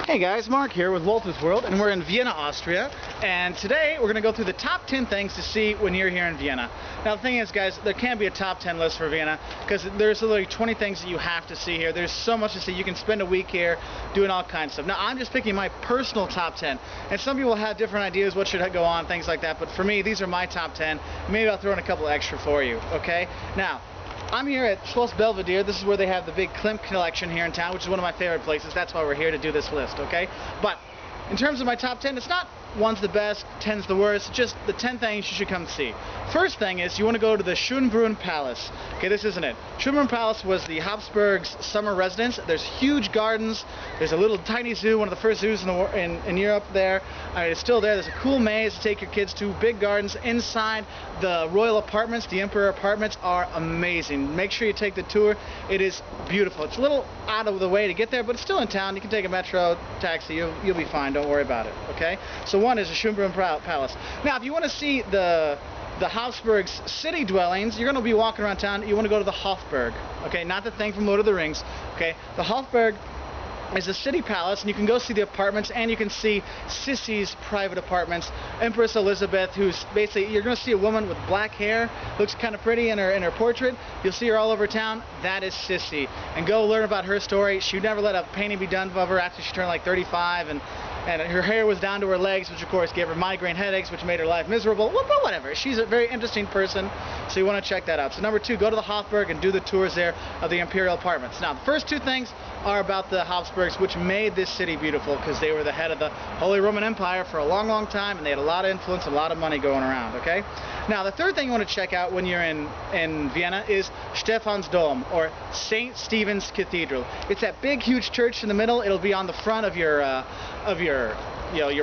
Hey guys, Mark here with Walter's World, and we're in Vienna, Austria, and today we're going to go through the top 10 things to see when you're here in Vienna. Now the thing is, guys, there can't be a top 10 list for Vienna because there's literally 20 things that you have to see here. There's so much to see. You can spend a week here doing all kinds of stuff. Now I'm just picking my personal top 10, and some people have different ideas what should go on, things like that, but for me, these are my top 10. Maybe I'll throw in a couple extra for you, okay? Now, I'm here at Schloss Belvedere. This is where they have the big Klimt collection here in town, which is one of my favorite places. That's why we're here to do this list, okay? But in terms of my top 10, it's not one's the best, 10's the worst, just the 10 things you should come see. First thing is you want to go to the Schönbrunn Palace. Okay, this isn't it. Schönbrunn Palace was the Hapsburgs' summer residence. There's huge gardens. There's a little tiny zoo, one of the first zoos in Europe there. It's still there. There's a cool maze to take your kids to, big gardens. Inside, the royal apartments, the Imperial Apartments, are amazing. Make sure you take the tour. It is beautiful. It's a little out of the way to get there, but it's still in town. You can take a metro, taxi. You'll be fine. Don't worry about it, okay? So one is the Schönbrunn Palace. Now, if you want to see the Hofburg's city dwellings, you're going to be walking around town. You want to go to the Hofburg, okay? Not the thing from Lord of the Rings, okay? The Hofburg is a city palace, and you can go see the apartments, and you can see Sissy's private apartments. Empress Elizabeth, who's basically, you're going to see a woman with black hair, looks kind of pretty in her portrait. You'll see her all over town. That is Sissy, and go learn about her story. She never let a painting be done of her after she turned like 35, and her hair was down to her legs, which of course gave her migraine headaches, which made her life miserable. Well, but whatever. She's a very interesting person, so you want to check that out. So number 2, go to the Hofburg and do the tours there of the Imperial Apartments. Now, the first 2 things are about the Hofburgs, which made this city beautiful because they were the head of the Holy Roman Empire for a long, long time, and they had a lot of influence, a lot of money going around, okay? Now, the third thing you want to check out when you're in Vienna is Stephan's Dom, or St. Stephen's Cathedral. It's that big, huge church in the middle. It'll be on the front of your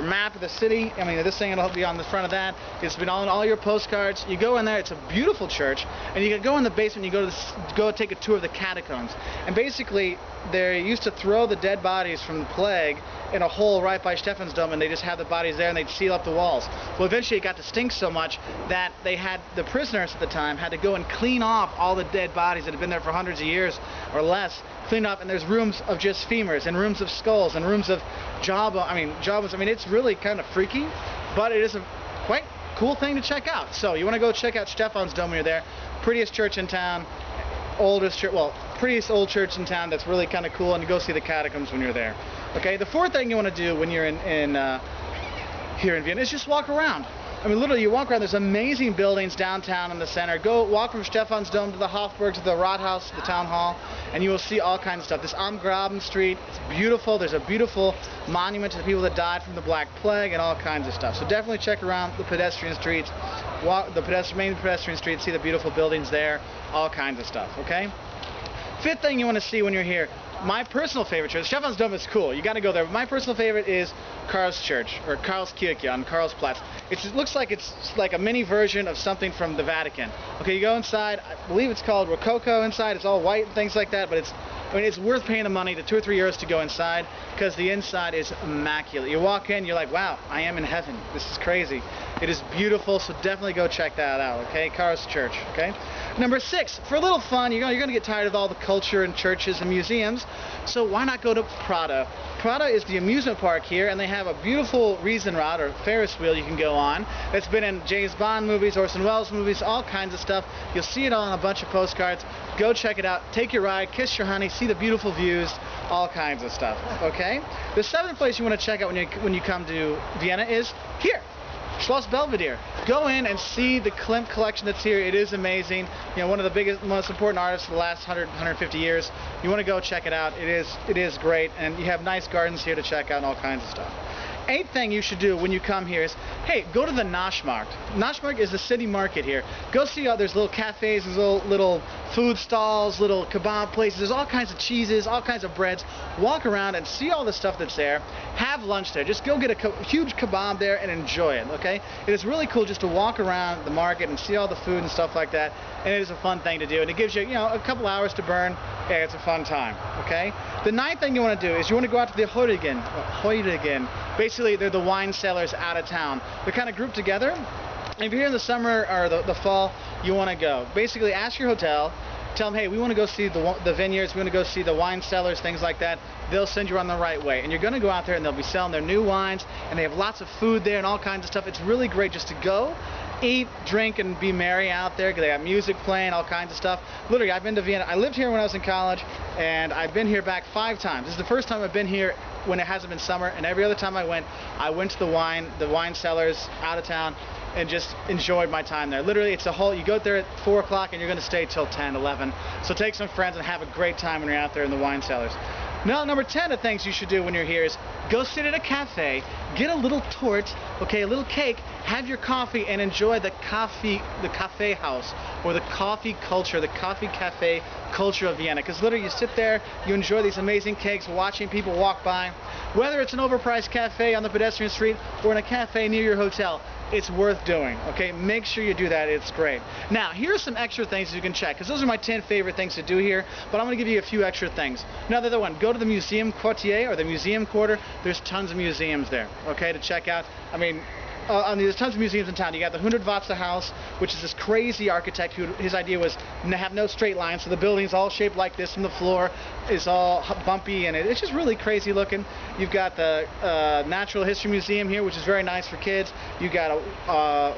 map of the city. I mean, this thing will be on the front of that. It's been on all your postcards. You go in there. It's a beautiful church, and you can go in the basement. You go take a tour of the catacombs, and basically they used to throw the dead bodies from the plague in a hole right by Stephan's Dome, and they just have the bodies there, and they'd seal up the walls. Well, eventually it got to stink so much that the prisoners at the time had to go and clean off all the dead bodies that had been there for hundreds of years or less, clean up, and there's rooms of just femurs, and rooms of skulls, and rooms of jawbones. I mean, it's really kind of freaky, but it is a quite cool thing to check out. So you want to go check out Stephan's Dome when you're there. Prettiest church in town, prettiest old church in town. That's really kind of cool, and you go see the catacombs when you're there. Okay, the fourth thing you want to do when you're here in Vienna is just walk around. I mean, literally, you walk around. There's amazing buildings downtown in the center. Go walk from Stephan's Dome to the Hofburg, to the Rathaus, the town hall, and you will see all kinds of stuff. This Am Graben Street, it's beautiful. There's a beautiful monument to the people that died from the Black Plague and all kinds of stuff. So definitely check around the pedestrian streets, walk the main pedestrian streets, see the beautiful buildings there, all kinds of stuff, okay? Fifth thing you want to see when you're here, my personal favorite church, Stephan's Dome is cool, you got to go there, but my personal favorite is Karl's Church, or Karlskirche on Karlsplatz. It looks like it's like a mini version of something from the Vatican. Okay, you go inside, I believe it's called Rococo inside, it's all white and things like that, but it's worth paying the money, the 2 or 3 euros to go inside, because the inside is immaculate. You walk in, you're like, wow, I am in heaven. This is crazy. It is beautiful, so definitely go check that out, okay? Karl's Church, okay? Number 6, for a little fun, you're going to get tired of all the culture and churches and museums, so why not go to Prada? Prada is the amusement park here, and they have a beautiful Riesenrad, or Ferris wheel, you can go on. It's been in James Bond movies, Orson Welles movies, all kinds of stuff. You'll see it all on a bunch of postcards. Go check it out. Take your ride, kiss your honey, see the beautiful views, all kinds of stuff, okay? The 7th place you want to check out when you come to Vienna is here. Schloss Belvedere. Go in and see the Klimt collection that's here. It is amazing. You know, one of the biggest, most important artists of the last 150 years. You want to go check it out. It is great, and you have nice gardens here to check out and all kinds of stuff. 8th thing you should do when you come here is, hey, go to the Naschmarkt. Naschmarkt is the city market here. Go see how there's little cafes, there's little food stalls, little kebab places. There's all kinds of cheeses, all kinds of breads. Walk around and see all the stuff that's there. Have lunch there. Just go get a huge kebab there and enjoy it, okay? It is really cool just to walk around the market and see all the food and stuff like that, and it is a fun thing to do. And it gives you, a couple hours to burn. Yeah, it's a fun time, okay? The 9th thing you want to do is you want to go out to the Heurigen. Basically, they're the wine cellars out of town. They're kind of grouped together. And if you're here in the summer or the fall, you want to go. Basically, ask your hotel Tell them, hey, we want to go see the vineyards, we want to go see the wine cellars, things like that. They'll send you on the right way. And you're going to go out there and they'll be selling their new wines, and they have lots of food there and all kinds of stuff. It's really great just to go, eat, drink, and be merry out there, because they have music playing, all kinds of stuff. Literally, I've been to Vienna. I lived here when I was in college, and I've been here back 5 times. This is the first time I've been here when it hasn't been summer, and every other time I went to the wine cellars out of town, and just enjoyed my time there. Literally, it's a whole, you go there at 4 o'clock and you're going to stay till 10, 11. So take some friends and have a great time when you're out there in the wine cellars. Now, number 10 of things you should do when you're here is go sit at a cafe, get a little torte, okay, a little cake, have your coffee, and enjoy the cafe house, or the coffee culture, the coffee cafe culture of Vienna. Because literally, you sit there, you enjoy these amazing cakes, watching people walk by. Whether it's an overpriced cafe on the pedestrian street or in a cafe near your hotel, it's worth doing, okay? Make sure you do that. It's great. Now, here's some extra things you can check, because those are my 10 favorite things to do here, but I'm going to give you a few extra things. Now, the other one, go to the Museum Quartier, or the Museum Quarter. There's tons of museums there, okay, to check out. I mean, there's tons of museums in town. You got the 100 Watts house, which is this crazy architect who, his idea was to have no straight lines, so the building's all shaped like this, and the floor is all bumpy, and it's just really crazy looking. You've got the Natural History Museum here, which is very nice for kids. You got how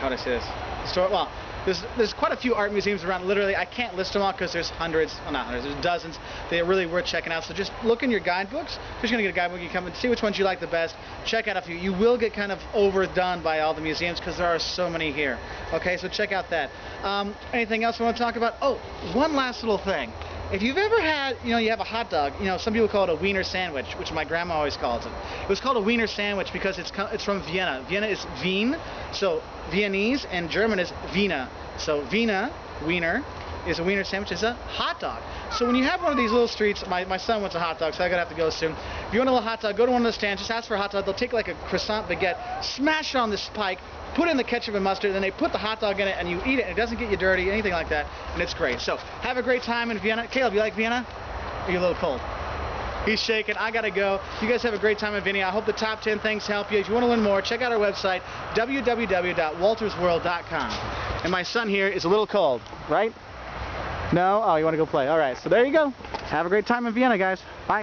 do I say this? Well, there's quite a few art museums around. Literally, I can't list them all because there's hundreds, well, not hundreds, there's dozens. They're really worth checking out. So just look in your guidebooks. If you're going to get a guidebook, you come and see which ones you like the best. Check out a few. You will get kind of overdone by all the museums because there are so many here. Okay, so check out that. Anything else we want to talk about? Oh, one last little thing. If you've ever had, you have a hot dog, some people call it a Wiener Sandwich, which my grandma always calls it. It was called a Wiener Sandwich because it's from Vienna. Vienna is Wien, so Viennese, and German is Vienna. So Vienna, Wiener, is a Wiener Sandwich, is a hot dog. So when you have one of these little streets, my son wants a hot dog, so I'm going to have to go soon. If you want a little hot dog, go to one of the stands, just ask for a hot dog. They'll take like a croissant baguette, smash it on this spike, put in the ketchup and mustard, and then they put the hot dog in it, and you eat it, and it doesn't get you dirty, anything like that, and it's great. So have a great time in Vienna. Caleb, you like Vienna? Or are you a little cold? He's shaking. I gotta go. You guys have a great time in Vienna. I hope the top 10 things help you. If you want to learn more, check out our website, www.waltersworld.com. And my son here is a little cold, right? No? Oh, you want to go play? All right. So there you go. Have a great time in Vienna, guys. Bye.